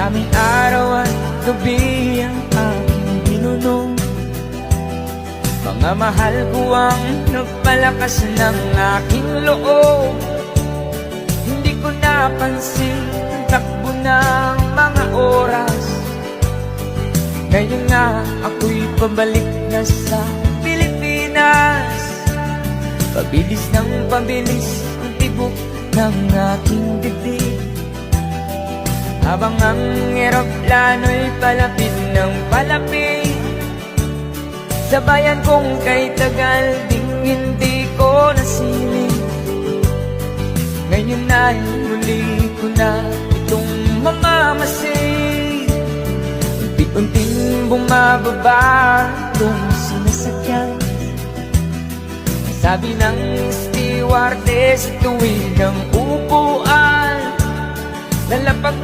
Daming araw at gabi ang aking binunong. Mga mahal ko ang nagpalakas ng aking loob. Hindi ko napansin ang takbo ng mga oras. Ngayon nga ako'y pabalik na sa Pilipinas. Pabilis ng pabilis ang tibok ng aking dibdib, habang ang eroplano'y palapit ng palapit sa bayan kong kay tagal ding hindi ko nasilip. Ngayon ay muli ko na itong mamamasid. Unti-unting bumababa itong sinasakyan. Sabi ng stewardess tuwing ang upuan, lalapag